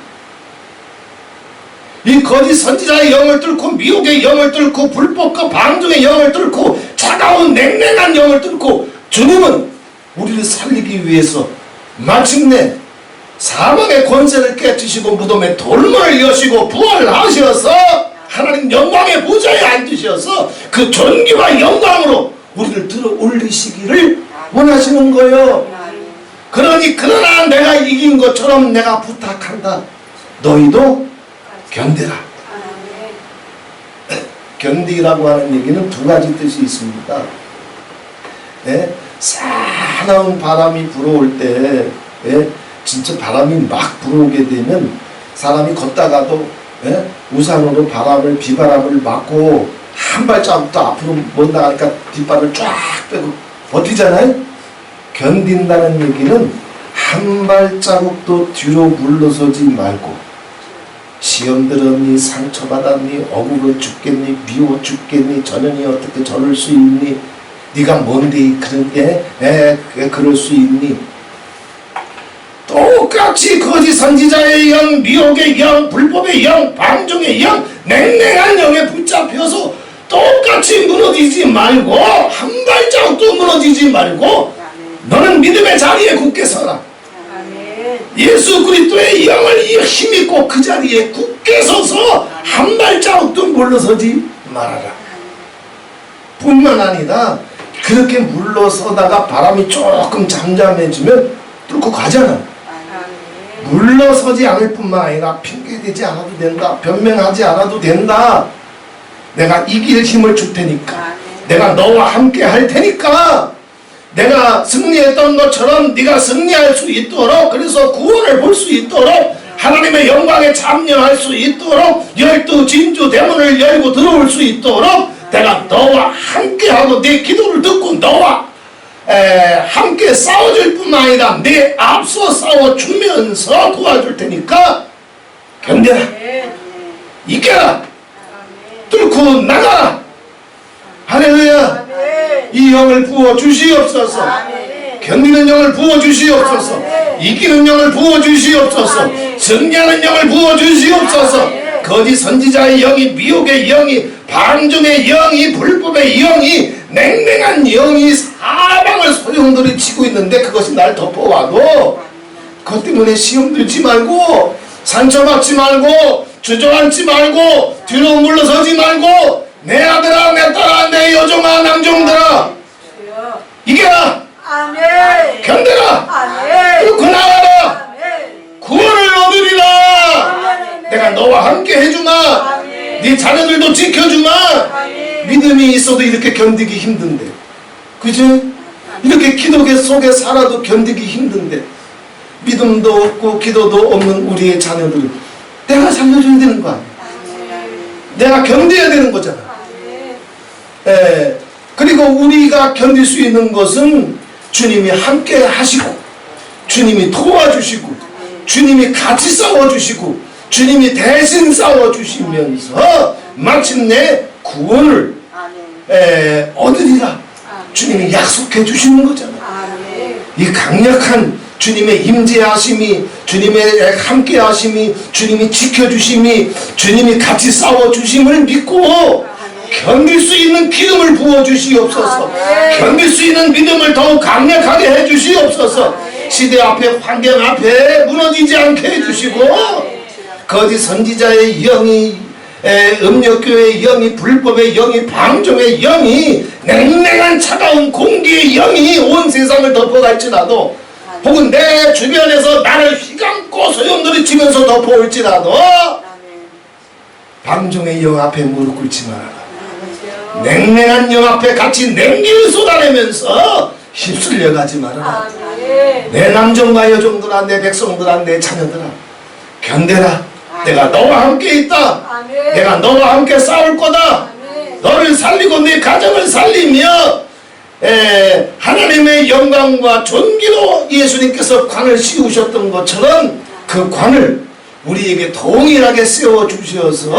이 거짓 선지자의 영을 뚫고, 미혹의 영을 뚫고, 불법과 방종의 영을 뚫고, 차가운 냉랭한 영을 뚫고, 주님은 우리를 살리기 위해서 마침내 사망의 권세를 깨뜨시고 무덤의 돌문을 여시고 부활하셔서 하나님 영광의 보좌에 앉으셔서 그 존귀와 영광으로 우리를 들어 올리시기를 원하시는 거예요. 그러니 그러나 내가 이긴 것처럼 내가 부탁한다. 너희도 견디라. 견디라고 하는 얘기는 두 가지 뜻이 있습니다. 예? 사나운 바람이 불어올 때, 예? 진짜 바람이 막 불어오게 되면 사람이 걷다가도, 예? 우산으로 비바람을 막고 한 발자국도 앞으로 못 나가니까 뒷발을 쫙 빼고 버티잖아요. 견딘다는 얘기는 한 발자국도 뒤로 물러서지 말고, 시험 들었니, 상처받았니, 억울해 죽겠니, 미워 죽겠니, 저년이 어떻게 저럴 수 있니, 네가 뭔데 그런 게 그럴 수 있니. 똑같이 거짓 선지자의 영, 미혹의 영, 불법의 영, 방종의 영, 냉랭한 영에 붙잡혀서 똑같이 무너지지 말고, 한 발자국도 무너지지 말고 너는 믿음의 자리에 굳게 서라. 예수 그리스도의 영을 힘입고 그 자리에 굳게 서서 한 발자국도 물러서지 말아라. 뿐만 아니라 그렇게 물러서다가 바람이 조금 잠잠해지면 뚫고 가잖아. 물러서지 않을 뿐만 아니라 핑계대지 않아도 된다. 변명하지 않아도 된다. 내가 이길 힘을 줄 테니까, 내가 너와 함께 할 테니까, 내가 승리했던 것처럼 네가 승리할 수 있도록, 그래서 구원을 볼 수 있도록, 하나님의 영광에 참여할 수 있도록, 12 진주 대문을 열고 들어올 수 있도록 내가 너와 함께하고 네 기도를 듣고 너와 함께 싸워줄 뿐만 아니라 네 앞서 싸워주면서 도와줄 테니까 견뎌라. 이겨라. 뚫고 나가라. 할렐루야. 이 영을 부어주시옵소서. 견디는 영을 부어주시옵소서. 이기는 영을 부어주시옵소서. 승리하는 영을 부어주시옵소서. 거짓 선지자의 영이, 미혹의 영이, 방종의 영이, 불법의 영이, 냉랭한 영이 사방을 소용돌이 치고 있는데 그것이 날 덮어와도 그것 때문에 시험 들지 말고, 상처받지 말고, 주저앉지 말고, 뒤로 물러서지 말고, 내 아들아, 내 딸아, 내 여종아, 남종들아, 이겨라. 아멘. 견뎌라. 아멘. 뚫고 나가라. 아멘. 구원을 얻으리라. 아멘. 내가 너와 함께 해주마. 아멘. 네 자녀들도 지켜주마. 아멘. 믿음이 있어도 이렇게 견디기 힘든데, 그지? 이렇게 기도 속에 살아도 견디기 힘든데, 믿음도 없고 기도도 없는 우리의 자녀들을 내가 살려줘야 되는 거 아니야. 내가 견뎌야 되는 거잖아. 그리고 우리가 견딜 수 있는 것은 주님이 함께 하시고, 주님이 도와주시고, 주님이 같이 싸워주시고, 주님이 대신 싸워주시면서 마침내 구원을 얻으리라 주님이 약속해 주시는 거잖아. 이 강력한 주님의 임재하심이, 주님의 함께 하심이, 주님이 지켜주심이, 주님이 같이 싸워주심을 믿고 견딜 수 있는 기름을 부어주시옵소서. 견딜 수 있는 믿음을 더욱 강력하게 해주시옵소서. 시대 앞에, 환경 앞에 무너지지 않게 해주시고, 거짓 선지자의 영이, 음력교의 영이, 불법의 영이, 방종의 영이, 냉랭한 차가운 공기의 영이 온 세상을 덮어갈지라도, 혹은 내 주변에서 나를 휘감고 소용돌이 치면서 덮어올지라도 방종의 영 앞에 무릎 꿇지 말아라. 냉랭한 영 앞에 같이 냉기를 쏟아내면서 휩쓸려 가지 말아라. 내 남종과 여종들아, 내 백성들아, 내 자녀들아, 견뎌라. 내가 너와 함께 있다. 내가 너와 함께 싸울 거다. 너를 살리고 네 가정을 살리며 하나님의 영광과 존귀로 예수님께서 관을 씌우셨던 것처럼 그 관을 우리에게 동일하게 세워주셔서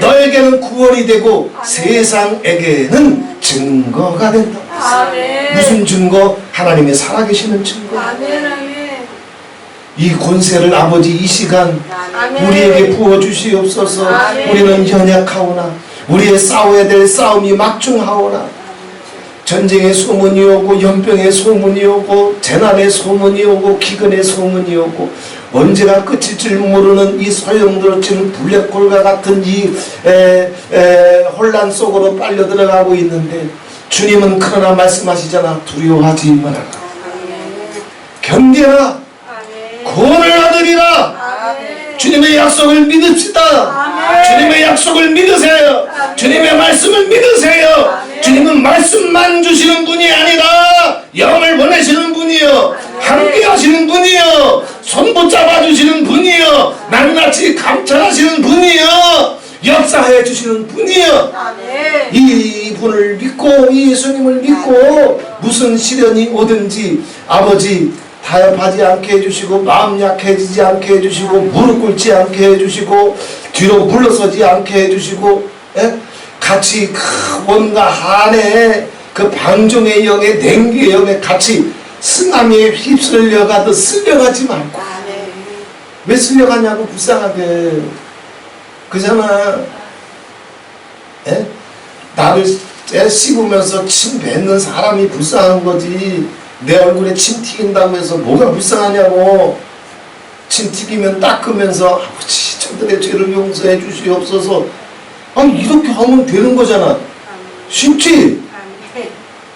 너에게는 구원이 되고 세상에게는 증거가 된다. 무슨 증거? 하나님의 살아계시는 증거. 이 권세를 아버지 이 시간 우리에게 부어주시옵소서. 우리는 연약하오나, 우리의 싸워야 될 싸움이 막중하오나, 전쟁의 소문이 오고 연병의 소문이 오고 재난의 소문이 오고 기근의 소문이 오고 언제가 끝일 줄 모르는 이 소용돌이치는 블랙홀과 같은 이 혼란 속으로 빨려 들어가고 있는데 주님은 그러나 말씀하시잖아. 두려워하지 말아라. 견뎌라. 구원을 얻으리라. 주님의 약속을 믿읍시다. 주님의 약속을 믿으세요. 주님의 말씀을 믿으세요. 주님은 말씀만 주시는 분이 아니라 영을 보내시는 분이요, 함께 하시는 분이요, 손 붙잡아 주시는 분이요, 낱낱이 감찰하시는 분이요, 역사해 주시는 분이요. 이 분을 믿고 이 예수님을 믿고 무슨 시련이 오든지 아버지 타협하지 않게 해주시고 마음 약해지지 않게 해주시고 무릎 꿇지 않게 해주시고 뒤로 물러서지 않게 해주시고 같이 그 원과 한의 그 방종의 영에 냉기의 영에 같이 쓰나미에 휩쓸려가듯 쓸려가지 말고. 왜 쓸려가냐고. 불쌍하게 그잖아. 나를 씹으면서 침 뱉는 사람이 불쌍한 거지. 내 얼굴에 침 튀긴다고 해서 뭐가 불쌍하냐고. 침 튀기면 닦으면서 아버지 저들의 죄를 용서해 주시옵소서. 아니 이렇게 하면 되는 거잖아. 쉽지?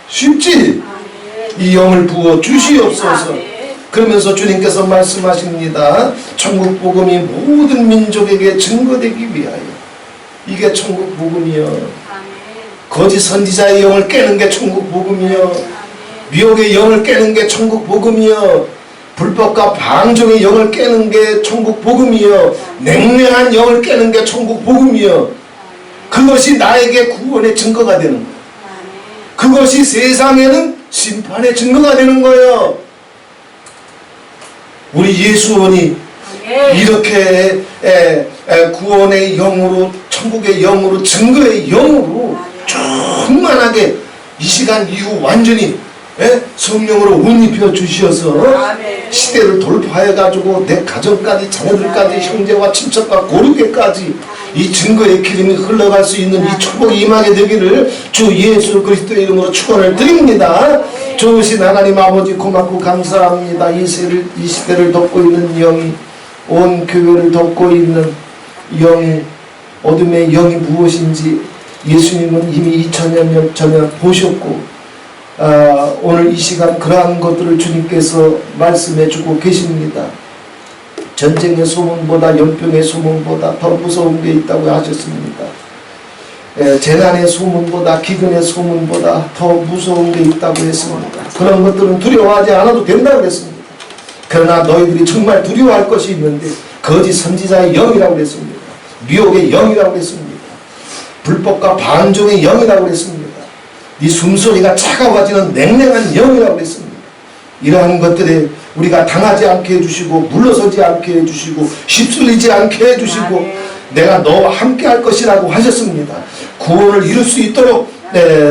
쉽지? 이 영을 부어 주시옵소서. 그러면서 주님께서 말씀하십니다. 천국 복음이 모든 민족에게 증거되기 위하여. 이게 천국 복음이요. 거짓 선지자의 영을 깨는 게 천국 복음이요. 미혹의 영을 깨는 게 천국 복음이요. 불법과 방종의 영을 깨는 게 천국 복음이요. 냉랭한 영을 깨는 게 천국 복음이요. 그것이 나에게 구원의 증거가 되는 거예요. 그것이 세상에는 심판의 증거가 되는 거예요. 우리 예수원이 이렇게 구원의 영으로, 천국의 영으로, 증거의 영으로 충만하게 이 시간 이후 완전히 성령으로 옷 입혀 주셔서 시대를 돌파해가지고 내 가정까지 자녀들까지 형제와 친척과 고르게까지 이 증거의 기름이 흘러갈 수 있는 이 축복이 임하게 되기를 주 예수 그리스도의 이름으로 축원을 드립니다. 좋으신 하나님 아버지 고맙고 감사합니다. 이 시대를 덮고 있는 영이, 온 교회를 덮고 있는 영이, 어둠의 영이 무엇인지 예수님은 이미 2000년 전에 보셨고 오늘 이 시간 그러한 것들을 주님께서 말씀해 주고 계십니다. 전쟁의 소문보다 연병의 소문보다 더 무서운 게 있다고 하셨습니다. 재난의 소문보다 기근의 소문보다 더 무서운 게 있다고 했습니다. 그런 것들은 두려워하지 않아도 된다고 했습니다. 그러나 너희들이 정말 두려워할 것이 있는데 거짓 선지자의 영이라고 했습니다. 미혹의 영이라고 했습니다. 불법과 방종의 영이라고 했습니다. 네 숨소리가 차가워지는 냉랭한 영이라고 했습니다. 이러한 것들에 우리가 당하지 않게 해주시고 물러서지 않게 해주시고 휩쓸리지 않게 해주시고 내가 너와 함께 할 것이라고 하셨습니다. 구원을 이룰 수 있도록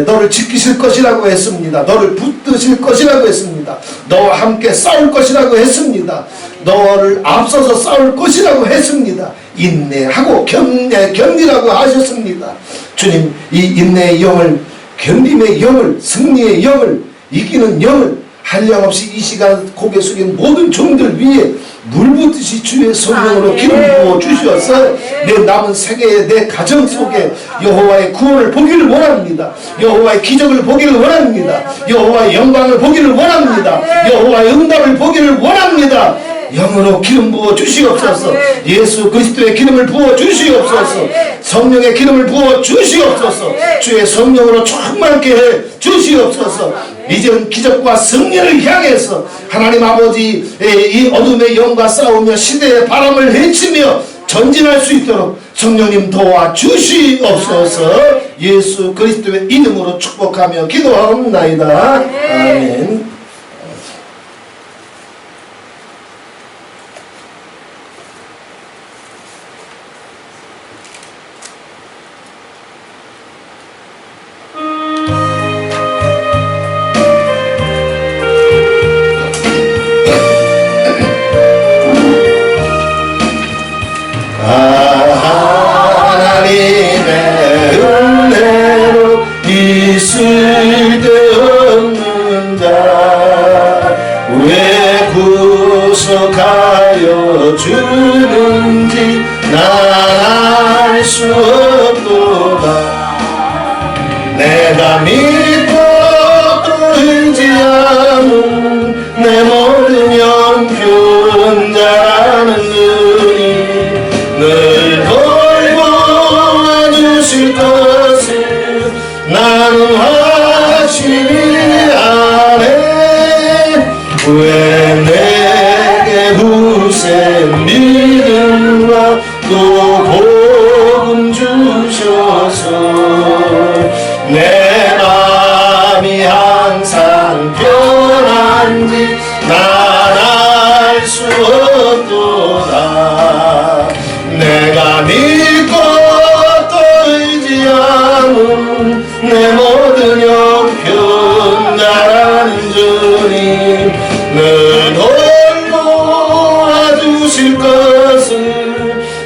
너를 지키실 것이라고 했습니다. 너를 붙드실 것이라고 했습니다. 너와 함께 싸울 것이라고 했습니다. 너를 앞서서 싸울 것이라고 했습니다. 인내하고 견디라고 하셨습니다. 주님, 이 인내의 영을, 견딤의 영을, 승리의 영을, 이기는 영을 한량없이 이 시간 고개 숙인 모든 종들 위에 물붓듯이 주의 성령으로 기름 부어 주셔서 내 남은 세계의 내 가정 속에 여호와의 구원을 보기를 원합니다. 여호와의 기적을 보기를 원합니다. 여호와의 영광을 보기를 원합니다. 여호와의 응답을 보기를 원합니다. 영으로 기름 부어 주시옵소서. 예수 그리스도의 기름을 부어 주시옵소서. 성령의 기름을 부어 주시옵소서. 주의 성령으로 충만케 해 주시옵소서. 이제는 기적과 승리를 향해서 하나님 아버지 이 어둠의 영과 싸우며 시대의 바람을 헤치며 전진할 수 있도록 성령님 도와 주시옵소서. 예수 그리스도의 이름으로 축복하며 기도하옵나이다. 아멘. 하나님의 은혜로 있을 때 내가 믿고 또 의지하는 내 모든 형편 잘하는 주님 늘 돌보아주실 것을 나는 확실히 아네. 왜 내게 후세 믿음과 또 복음 주셔서 내 마음이 항상 편한지 난 알 수 없도다. 내가 믿고 또 의지하는 내 모든 형편 잘하는 주님 늘 돌보아주실 것을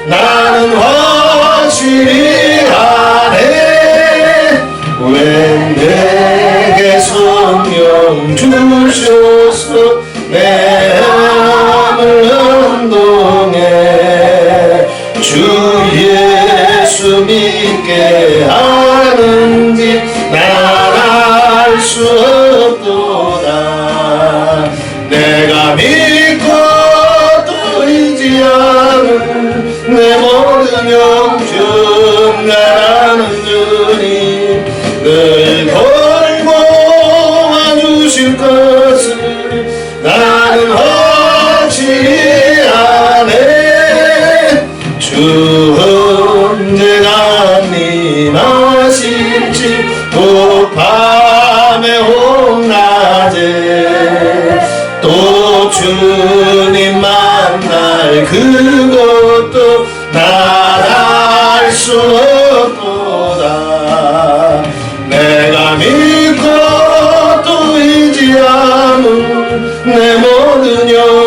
나는 확실히 아네. 왜 내게 성령 주셔서 내 마음을 운동해 주 예수 믿게 하는지 난 알 수 없도다. 내가 믿고 또 의지하는 내 모든 형편 잘하는 주님 늘 돌보아주실 것을 나는 확실히 아네. 주 언제가 임하실지 또 밤에 홍낮에 또 주님 만날 그것도 난 알 수 없도다. 내가 믿고 또 의지하는 내 모든 영